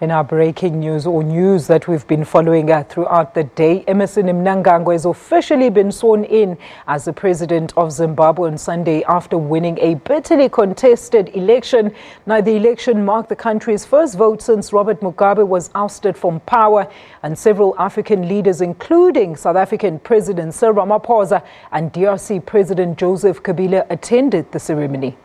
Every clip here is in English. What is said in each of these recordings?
In our breaking news or news that we've been following throughout the day, Emmerson Mnangagwa has officially been sworn in as the president of Zimbabwe on Sunday after winning a bitterly contested election. Now, the election marked the country's first vote since Robert Mugabe was ousted from power, and several African leaders, including South African President Cyril Ramaphosa and DRC President Joseph Kabila, attended the ceremony.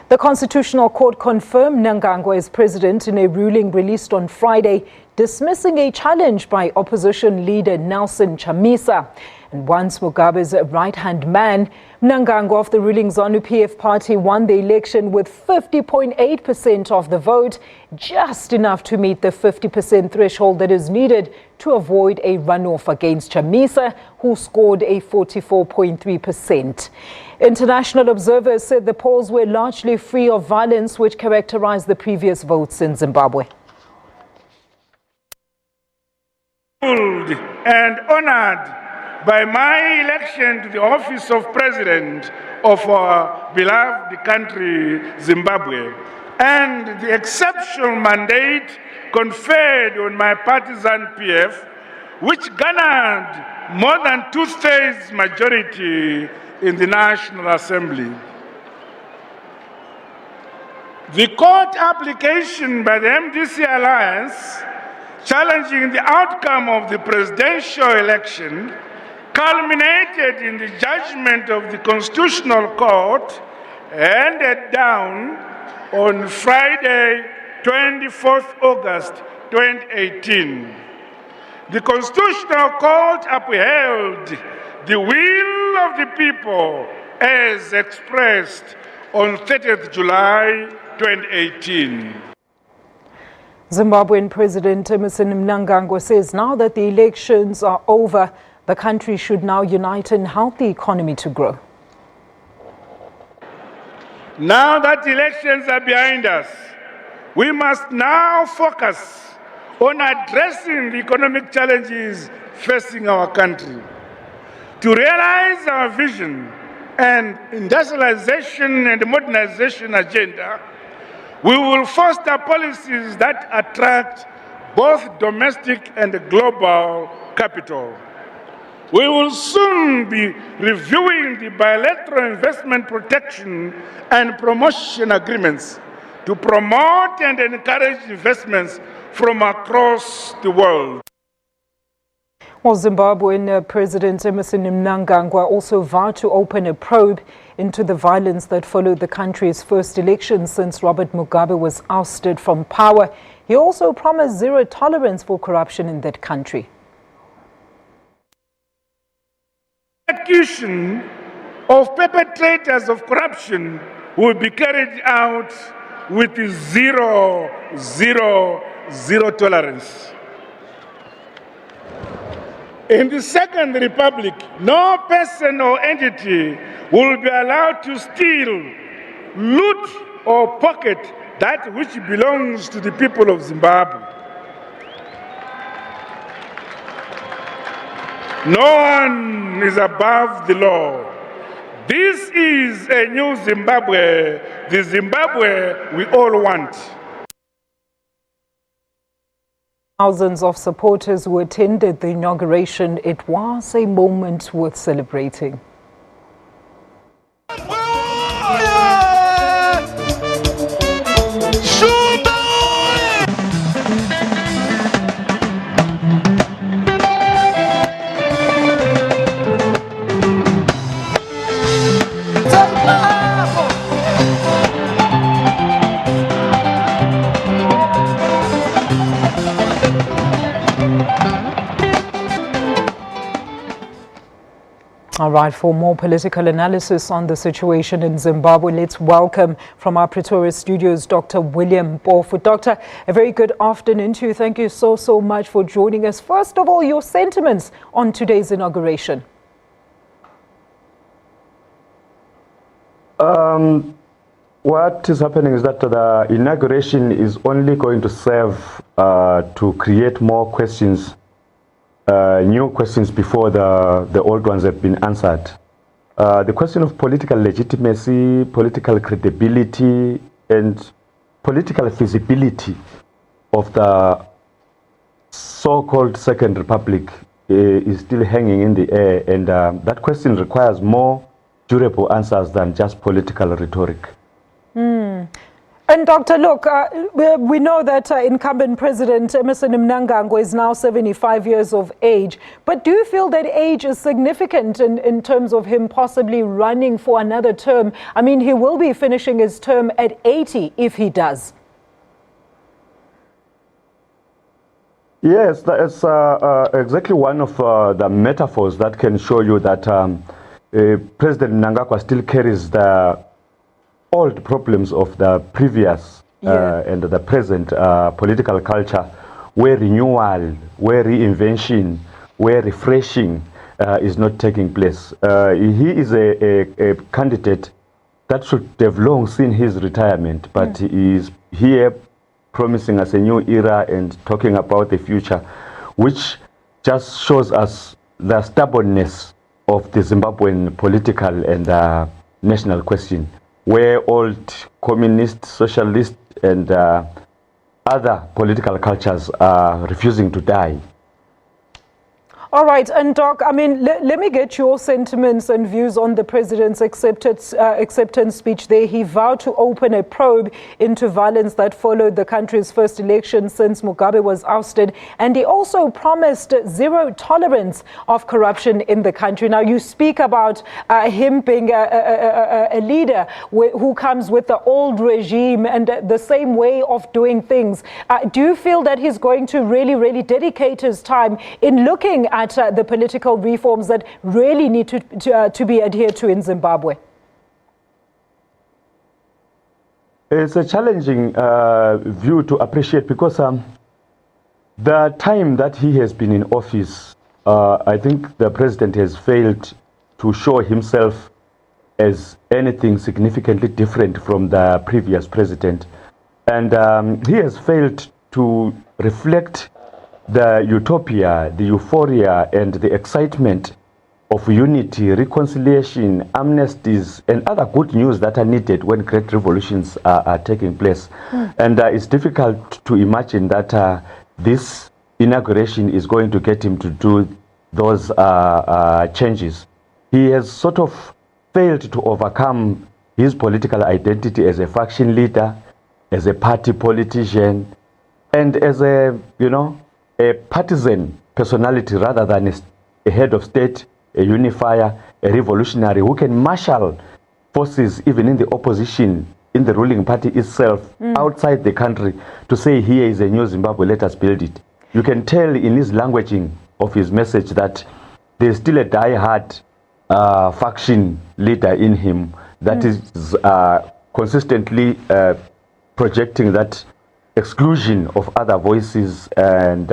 The Constitutional Court confirmed Mnangagwa as president in a ruling released on Friday, dismissing a challenge by opposition leader Nelson Chamisa. And once Mugabe's right-hand man, Mnangagwa of the ruling ZANU-PF party won the election with 50.8% of the vote, just enough to meet the 50% threshold that is needed to avoid a runoff against Chamisa, who scored a 44.3%. International observers said the polls were largely free of violence, which characterized the previous votes in Zimbabwe. And honored by my election to the office of President of our beloved country, Zimbabwe, and the exceptional mandate conferred on my partisan PF, which garnered more than 2/3 majority in the National Assembly. The court application by the MDC Alliance challenging the outcome of the presidential election culminated in the judgment of the Constitutional Court handed down on Friday, 24th August 2018. The Constitutional Court upheld the will of the people as expressed on 30th July 2018. Zimbabwean President Emmerson Mnangagwa says now that the elections are over, the country should now unite and help the economy to grow. Now that elections are behind us, we must now focus on addressing the economic challenges facing our country. To realize our vision and industrialization and modernization agenda, we will foster policies that attract both domestic and global capital. We will soon be reviewing the bilateral investment protection and promotion agreements to promote and encourage investments from across the world. Well, Zimbabwean President Emmerson Mnangagwa also vowed to open a probe into the violence that followed the country's first election since Robert Mugabe was ousted from power. He also promised zero tolerance for corruption in that country. Execution of perpetrators of corruption will be carried out with zero tolerance. In the Second Republic, no person or entity will be allowed to steal, loot, or pocket that which belongs to the people of Zimbabwe. No one is above the law. This is a new Zimbabwe, the Zimbabwe we all want. Thousands of supporters who attended the inauguration. It was a moment worth celebrating. All right, for more political analysis on the situation in Zimbabwe, let's welcome from our Pretoria studios, Dr. William Mpofu. Doctor, a very good afternoon to you. Thank you so much for joining us. First of all, your sentiments on today's inauguration. What is happening is that the inauguration is only going to serve to create more questions, new questions before the old ones have been answered. The question of political legitimacy, political credibility, and political feasibility of the so-called Second Republic is still hanging in the air, and that question requires more durable answers than just political rhetoric. And Doctor, look, we know that incumbent President Emmerson Mnangagwa is now 75 years of age. But do you feel that age is significant in terms of him possibly running for another term? I mean, he will be finishing his term at 80 if he does. Yes, that is exactly one of the metaphors that can show you that President Mnangagwa still carries the old problems of the previous and the present political culture, where renewal, where reinvention, where refreshing is not taking place. He is a candidate that should have long seen his retirement, but he is here promising us a new era and talking about the future, which just shows us the stubbornness of the Zimbabwean political and national question, where old communist, socialist, and other political cultures are refusing to die. All right, and Doc, I mean, let me get your sentiments and views on the president's acceptance speech there. He vowed to open a probe into violence that followed the country's first election since Mugabe was ousted, and he also promised zero tolerance of corruption in the country. Now, you speak about him being a leader who comes with the old regime and the same way of doing things. Do you feel that he's going to really dedicate his time in looking at the political reforms that really need to be adhered to in Zimbabwe? It's a challenging view to appreciate, because the time that he has been in office, I think the president has failed to show himself as anything significantly different from the previous president. And he has failed to reflect the utopia, the euphoria, and the excitement of unity, reconciliation, amnesties, and other good news that are needed when great revolutions are taking place. And it's difficult to imagine that this inauguration is going to get him to do those changes. He has sort of failed to overcome his political identity as a faction leader, as a party politician, and as a, a partisan personality rather than a head of state, a unifier, a revolutionary who can marshal forces even in the opposition, in the ruling party itself, outside the country, to say, here is a new Zimbabwe, let us build it. You can tell in his languaging of his message that there's still a die-hard faction leader in him that is consistently projecting that exclusion of other voices and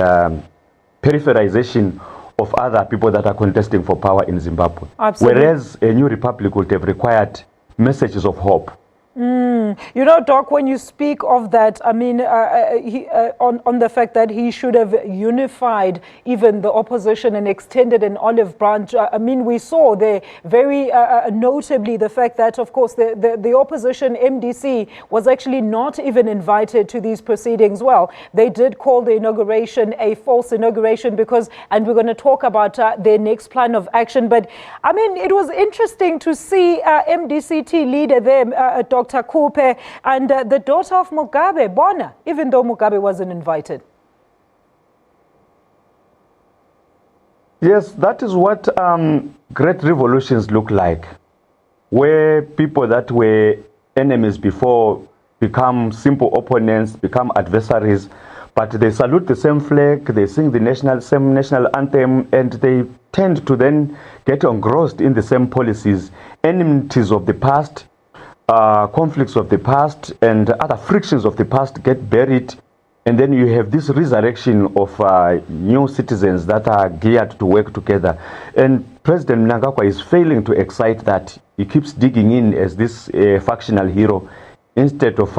peripherization of other people that are contesting for power in Zimbabwe. Absolutely. Whereas a new republic would have required messages of hope. Doc, when you speak of that, I mean, on the fact that he should have unified even the opposition and extended an olive branch, I mean, we saw there very notably the fact that, of course, the opposition MDC was actually not even invited to these proceedings. Well, they did call the inauguration a false inauguration because, and we're going to talk about their next plan of action. But, I mean, it was interesting to see MDCT leader there, Dr. Kupe, and the daughter of Mugabe, Bona, even though Mugabe wasn't invited. Yes, that is what great revolutions look like, where people that were enemies before become simple opponents, become adversaries, but they salute the same flag, they sing the same national anthem, and they tend to then get engrossed in the same policies. Enmities of the past, conflicts of the past, and other frictions of the past get buried, and then you have this resurrection of new citizens that are geared to work together. And President Mnangagwa is failing to excite that. He keeps digging in as this factional hero instead of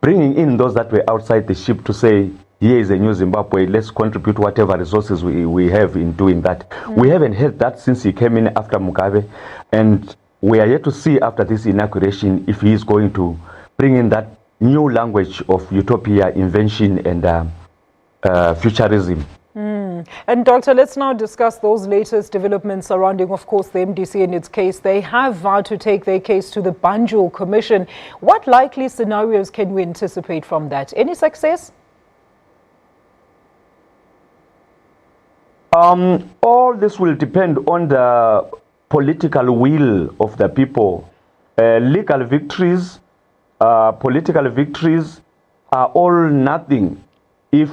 bringing in those that were outside the ship to say, here is a new Zimbabwe, let's contribute whatever resources we have in doing that. We haven't heard that since he came in after Mugabe, and we are yet to see after this inauguration if he is going to bring in that new language of utopia, invention, and futurism. And Doctor, let's now discuss those latest developments surrounding, of course, the MDC and its case. They have vowed to take their case to the Banjul Commission. What likely scenarios can we anticipate from that? Any success? All this will depend on the political will of the people. Legal victories, political victories are all nothing if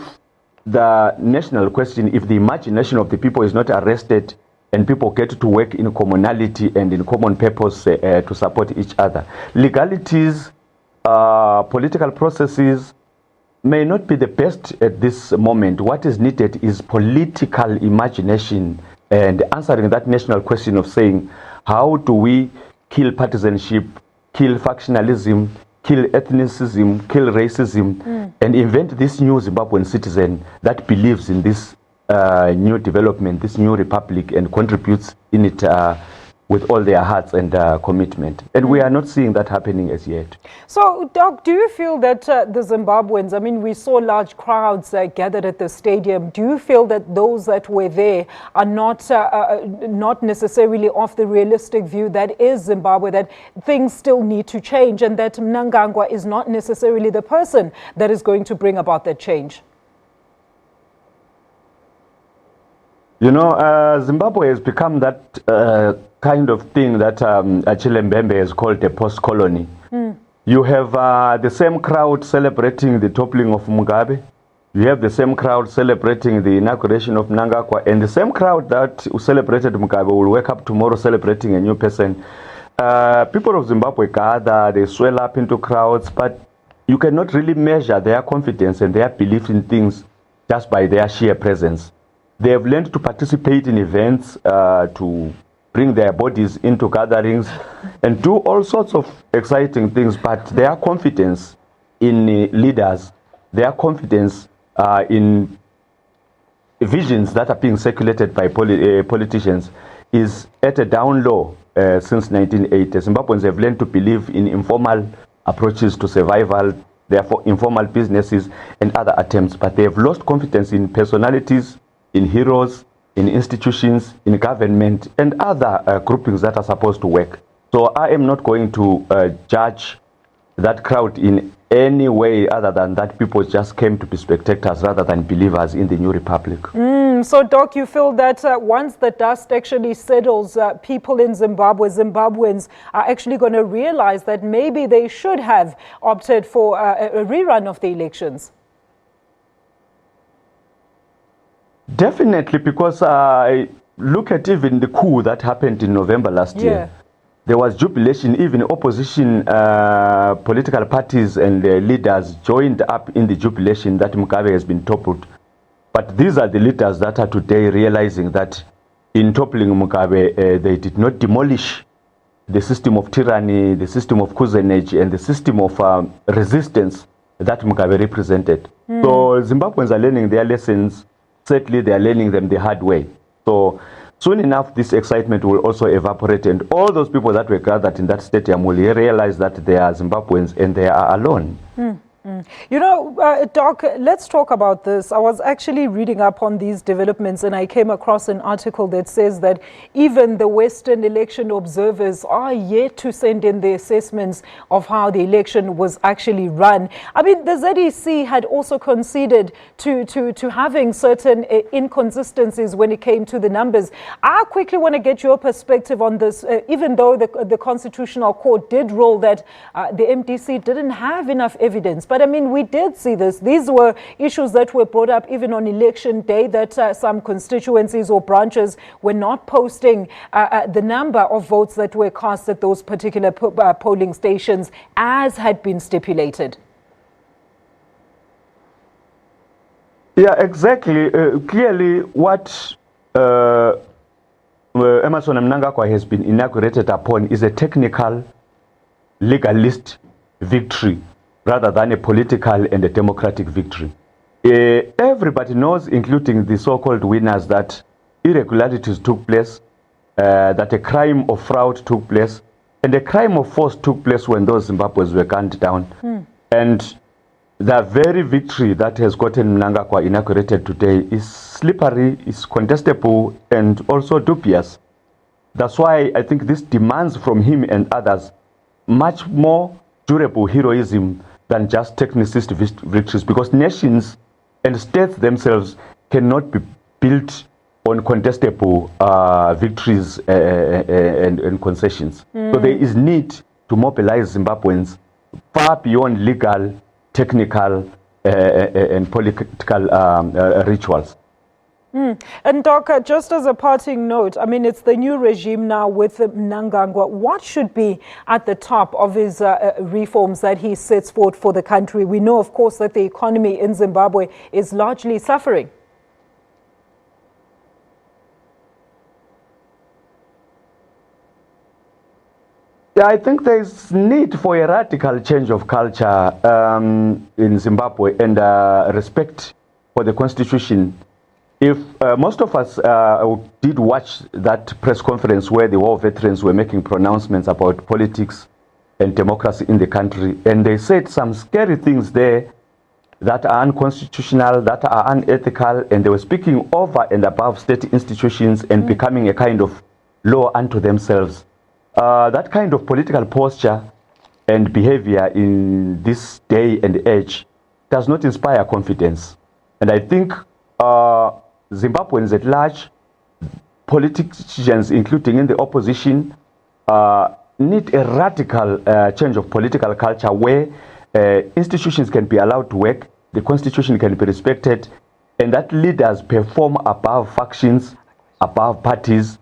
the national question, if the imagination of the people is not arrested and people get to work in commonality and in common purpose to support each other. Legalities, political processes may not be the best at this moment. What is needed is political imagination and answering that national question of saying, how do we kill partisanship, kill factionalism, kill ethnicism, kill racism, and invent this new Zimbabwean citizen that believes in this new development, this new republic, and contributes in it with all their hearts and commitment. And we are not seeing that happening as yet. So, Doc, do you feel that the Zimbabweans, I mean, we saw large crowds gathered at the stadium. Do you feel that those that were there are not necessarily of the realistic view that is Zimbabwe, that things still need to change, and that Mnangagwa is not necessarily the person that is going to bring about that change? You know, Zimbabwe has become that kind of thing that Achille Mbembe has called a post-colony. You have the same crowd celebrating the toppling of Mugabe. You have the same crowd celebrating the inauguration of Mnangagwa, and the same crowd that celebrated Mugabe will wake up tomorrow celebrating a new person. People of Zimbabwe gather, they swell up into crowds, but you cannot really measure their confidence and their belief in things just by their sheer presence. They have learned to participate in events, to bring their bodies into gatherings, and do all sorts of exciting things, but their confidence in leaders, their confidence in visions that are being circulated by politicians is at a down low since 1980. Zimbabweans have learned to believe in informal approaches to survival, therefore informal businesses and other attempts, but they have lost confidence in personalities, in heroes, in institutions, in government, and other groupings that are supposed to work. So I am not going to judge that crowd in any way other than that people just came to be spectators rather than believers in the new republic. So, Doc, you feel that once the dust actually settles, people in Zimbabwe, Zimbabweans, are actually going to realize that maybe they should have opted for a rerun of the elections? Definitely, because I look at even the coup that happened in November last year. There was jubilation, even opposition political parties and leaders joined up in the jubilation that Mugabe has been toppled. But these are the leaders that are today realizing that in toppling Mugabe, they did not demolish the system of tyranny, the system of cozenage, and the system of resistance that Mugabe represented. So Zimbabweans are learning their lessons. Certainly, they are learning them the hard way. So soon enough, this excitement will also evaporate, and all those people that were gathered in that stadium will realize that they are Zimbabweans and they are alone. You know, Doc, let's talk about this. I was actually reading up on these developments and I came across an article that says that even the Western election observers are yet to send in the assessments of how the election was actually run. I mean, the ZEC had also conceded to having certain inconsistencies when it came to the numbers. I quickly want to get your perspective on this, even though the Constitutional Court did rule that the MDC didn't have enough evidence. But I mean, we did see this. These were issues that were brought up even on election day, that some constituencies or branches were not posting the number of votes that were cast at those particular polling stations as had been stipulated. Yeah, exactly. Clearly, what Emmerson Mnangagwa has been inaugurated upon is a technical, legalist victory, rather than a political and a democratic victory. Everybody knows, including the so-called winners, that irregularities took place, that a crime of fraud took place, and a crime of force took place when those Zimbabweans were gunned down. And the very victory that has gotten Mnangagwa inaugurated today is slippery, is contestable, and also dubious. That's why I think this demands from him and others much more durable heroism than just technicist victories, because nations and states themselves cannot be built on contestable victories and concessions. So there is need to mobilize Zimbabweans far beyond legal, technical, and political rituals. And Doc, just as a parting note, I mean, it's the new regime now with Mnangagwa. What should be at the top of his reforms that he sets forth for the country? We know, of course, that the economy in Zimbabwe is largely suffering. Yeah, I think there is need for a radical change of culture in Zimbabwe and respect for the constitution. If most of us did watch that press conference where the war veterans were making pronouncements about politics and democracy in the country, and they said some scary things there that are unconstitutional, that are unethical, and they were speaking over and above state institutions and becoming a kind of law unto themselves. That kind of political posture and behavior in this day and age does not inspire confidence. And I think Zimbabweans at large, politicians, including in the opposition, need a radical change of political culture where institutions can be allowed to work, the constitution can be respected, and that leaders perform above factions, above parties,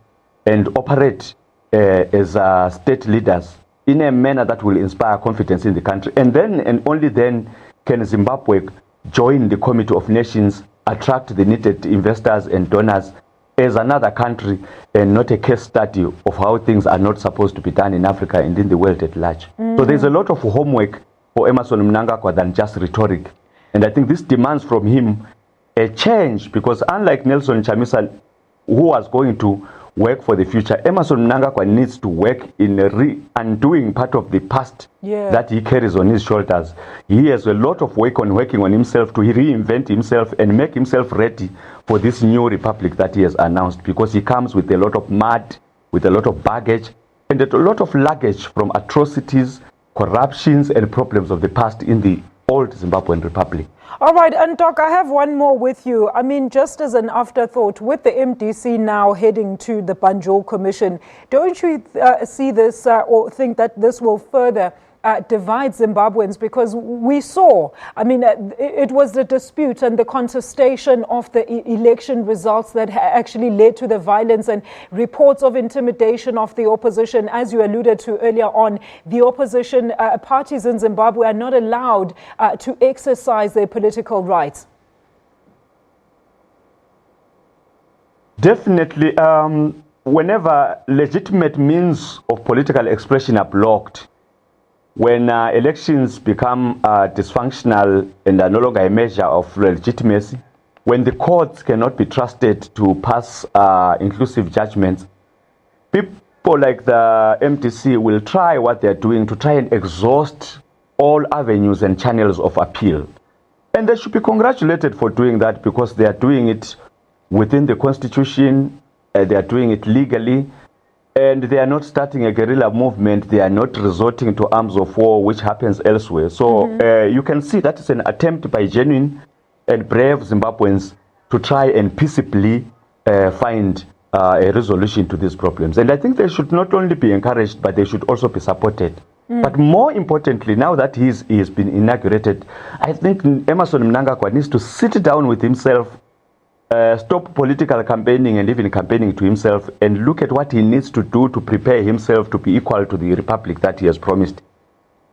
and operate as state leaders in a manner that will inspire confidence in the country. And then, and only then, can Zimbabwe join the Committee of Nations, attract the needed investors and donors as another country and not a case study of how things are not supposed to be done in Africa and in the world at large. So there's a lot of homework for Emmerson Mnangagwa than just rhetoric. And I think this demands from him a change, because unlike Nelson Chamisa, who was going to work for the future, Emmerson Mnangagwa needs to work in undoing part of the past that he carries on his shoulders. He has a lot of work on working on himself to reinvent himself and make himself ready for this new republic that he has announced, because he comes with a lot of mud, with a lot of baggage, and a lot of luggage from atrocities, corruptions, and problems of the past in the old Zimbabwean Republic. All right, and Doc, I have one more with you. I mean, just as an afterthought, with the MDC now heading to the Banjul Commission, don't you see this or think that this will further divide Zimbabweans? Because we saw, I mean, it was the dispute and the contestation of the election results that actually led to the violence and reports of intimidation of the opposition. As you alluded to earlier on, the opposition parties in Zimbabwe are not allowed to exercise their political rights. Definitely. Whenever legitimate means of political expression are blocked, when elections become dysfunctional and are no longer a measure of legitimacy, when the courts cannot be trusted to pass inclusive judgments, people like the MDC will try what they're doing to try and exhaust all avenues and channels of appeal. And they should be congratulated for doing that, because they are doing it within the constitution, they are doing it legally, and they are not starting a guerrilla movement. They are not resorting to arms of war, which happens elsewhere. So you can see that is an attempt by genuine and brave Zimbabweans to try and peaceably find a resolution to these problems. And I think they should not only be encouraged, but they should also be supported. But more importantly, now that he has been inaugurated, I think Emmerson Mnangagwa needs to sit down with himself, stop political campaigning and even campaigning to himself, and look at what he needs to do to prepare himself to be equal to the republic that he has promised,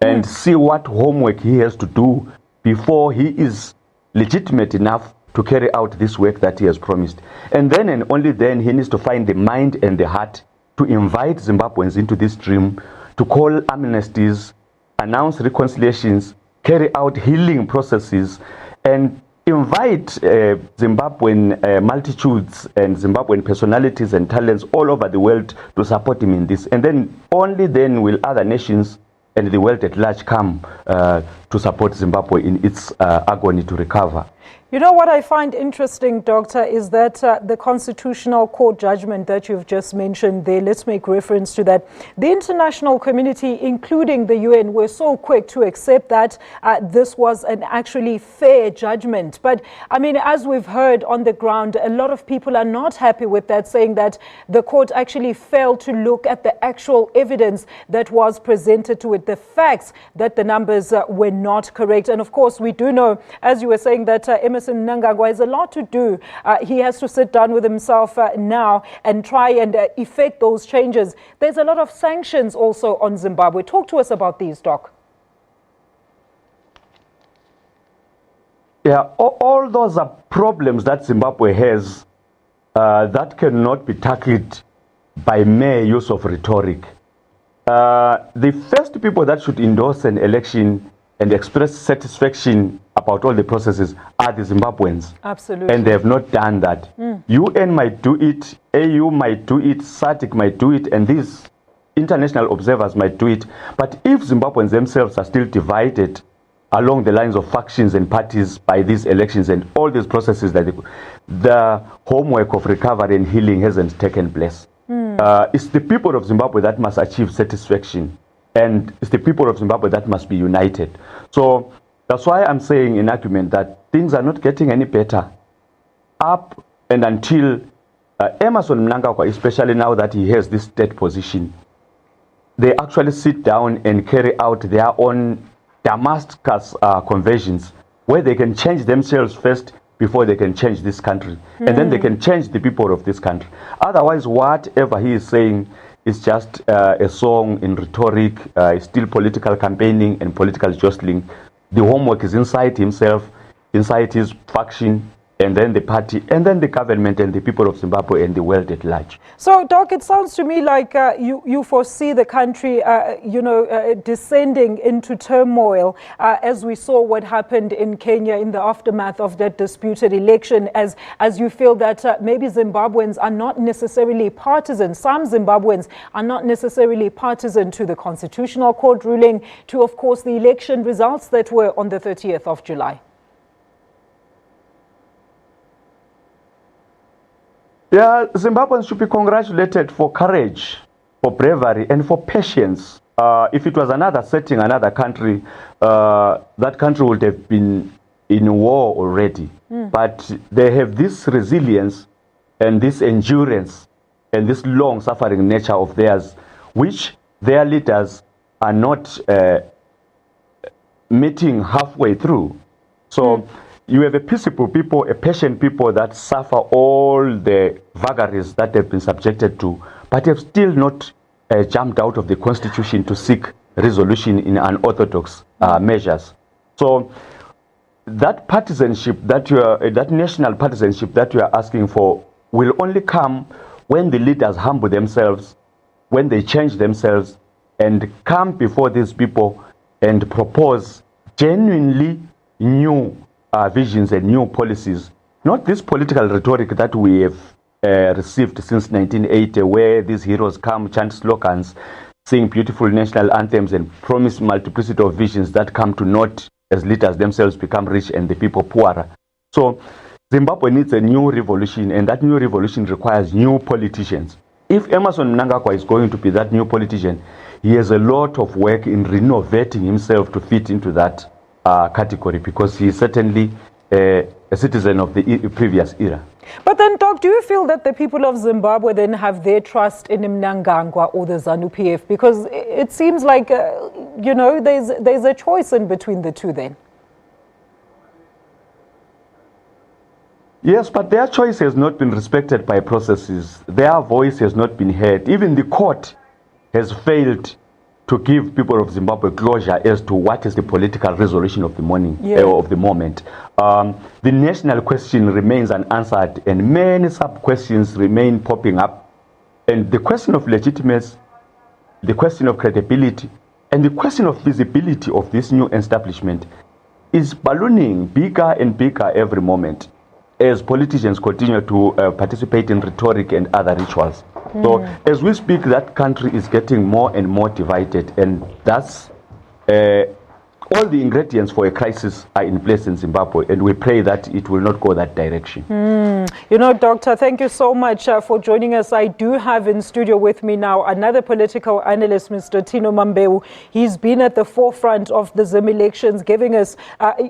and see what homework he has to do before he is legitimate enough to carry out this work that he has promised. And then and only then he needs to find the mind and the heart to invite Zimbabweans into this dream, to call amnesties, announce reconciliations, carry out healing processes, and invite Zimbabwean multitudes and Zimbabwean personalities and talents all over the world to support him in this. And then only then will other nations and the world at large come to support Zimbabwe in its agony to recover. You know what I find interesting, Doctor, is that the Constitutional Court judgment that you've just mentioned there, let's make reference to that. The international community, including the UN, were so quick to accept that this was an actually fair judgment. But, I mean, as we've heard on the ground, a lot of people are not happy with that, saying that the court actually failed to look at the actual evidence that was presented to it, the facts that the numbers were not correct. And, of course, we do know, as you were saying, that Emmerson Mnangagwa has a lot to do. He has to sit down with himself now and try and effect those changes. There's a lot of sanctions also on Zimbabwe. Talk to us about these, Doc. Yeah, all those are problems that Zimbabwe has that cannot be tackled by mere use of rhetoric. The first people that should endorse an election and express satisfaction about all the processes are the Zimbabweans. Absolutely. And they have not done that. UN might do it, AU might do it, SADC might do it, and these international observers might do it. But if Zimbabweans themselves are still divided along the lines of factions and parties by these elections and all these processes, that the homework of recovery and healing hasn't taken place. It's the people of Zimbabwe that must achieve satisfaction. And it's the people of Zimbabwe that must be united. So that's why I'm saying in argument that things are not getting any better up and until Emmerson Mnangagwa, especially now that he has this state position, they actually sit down and carry out their own Damascus conversions, where they can change themselves first before they can change this country. And then they can change the people of this country. Otherwise, whatever he is saying is just a song in rhetoric, still political campaigning and political jostling. The homework is inside himself, inside his faction, and then the party, and then the government and the people of Zimbabwe and the world at large. So, Doc, it sounds to me like you foresee the country, descending into turmoil, as we saw what happened in Kenya in the aftermath of that disputed election, as you feel that maybe Zimbabweans are not necessarily partisan. Some Zimbabweans are not necessarily partisan to the Constitutional Court ruling, to, of course, the election results that were on the 30th of July. Yeah, Zimbabweans should be congratulated for courage, for bravery, and for patience. If it was another setting, another country, that country would have been in war already. But they have this resilience and this endurance and this long-suffering nature of theirs, which their leaders are not meeting halfway through. So you have a peaceable people, a patient people that suffer all the vagaries that they've been subjected to, but have still not jumped out of the constitution to seek resolution in unorthodox measures. So that partisanship that that national partisanship that you are asking for will only come when the leaders humble themselves, when they change themselves and come before these people and propose genuinely new visions and new policies, not this political rhetoric that we have received since 1980, where these heroes come, chant slogans, sing beautiful national anthems, and promise multiplicity of visions that come to naught as leaders themselves become rich and the people poorer. So Zimbabwe needs a new revolution, and that new revolution requires new politicians. If Emmerson Mnangagwa is going to be that new politician, he has a lot of work in renovating himself to fit into that category, because he is certainly a citizen of the previous era. But then, Doc, do you feel that the people of Zimbabwe then have their trust in Mnangagwa or the ZANU-PF? Because it seems like, there's a choice in between the two then. Yes, but their choice has not been respected by processes. Their voice has not been heard. Even the court has failed to give people of Zimbabwe closure as to what is the political resolution of the of the moment. The national question remains unanswered, and many sub-questions remain popping up. And the question of legitimacy, the question of credibility, and the question of feasibility of this new establishment is ballooning bigger and bigger every moment as politicians continue to participate in rhetoric and other rituals. So as we speak, that country is getting more and more divided, and that's all the ingredients for a crisis are in place in Zimbabwe, and we pray that it will not go that direction. You know, Doctor, thank you so much for joining us. I do have in studio with me now another political analyst, Mr. Tino Mambeu. He's been at the forefront of the Zim elections, giving us,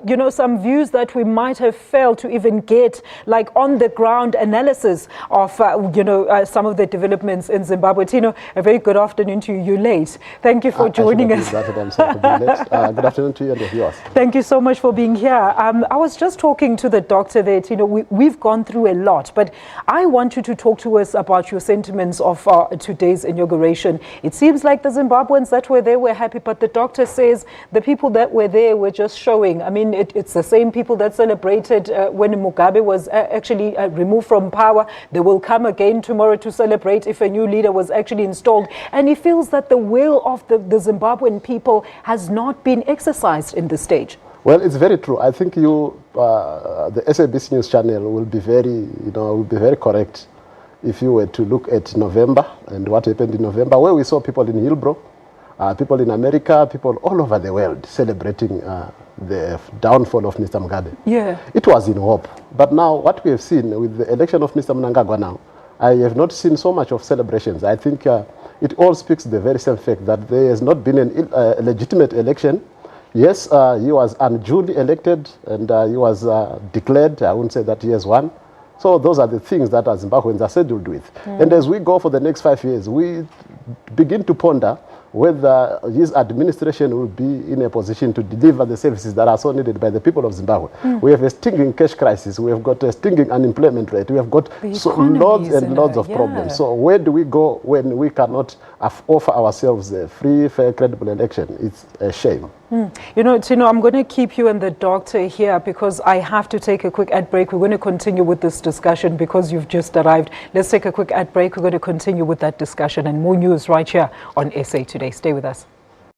you know, some views that we might have failed to even get, like on-the-ground analysis of, you know, some of the developments in Zimbabwe. Tino, a very good afternoon to you. You're late. Thank you for joining us. Good afternoon to you and the viewers. Thank you so much for being here. I was just talking to the doctor there. You know, we've gone through a lot, but I want you to talk to us about your sentiments of today's inauguration. It seems like the Zimbabweans that were there were happy, but the doctor says the people that were there were just showing. I mean, it's the same people that celebrated when Mugabe was actually removed from power. They will come again tomorrow to celebrate if a new leader was actually installed. And he feels that the will of the Zimbabwean people has not been exercised in this stage. Well, it's very true. I think the SABC News channel will be very correct if you were to look at November and what happened in November, where we saw people in Hillbrow, people in America, people all over the world celebrating the downfall of Mr. Mugabe. Yeah. It was in hope. But now what we have seen with the election of Mr. Mnangagwa now, I have not seen so much of celebrations. I think it all speaks to the very same fact that there has not been a legitimate election. Yes, he was unduly elected and he was declared. I wouldn't say that he has won. So those are the things that our Zimbabweans are saddled with. And as we go for the next 5 years, we begin to ponder whether his administration will be in a position to deliver the services that are so needed by the people of Zimbabwe. We have a stinging cash crisis. We have got a stinging unemployment rate. We have got lots and lots of problems. So where do we go when we cannot offer ourselves a free, fair, credible election? It's a shame. You know, Tino, I'm going to keep you and the doctor here because I have to take a quick ad break. We're going to continue with this discussion because you've just arrived. Let's take a quick ad break. We're going to continue with that discussion and more news right here on SA Today. Stay with us.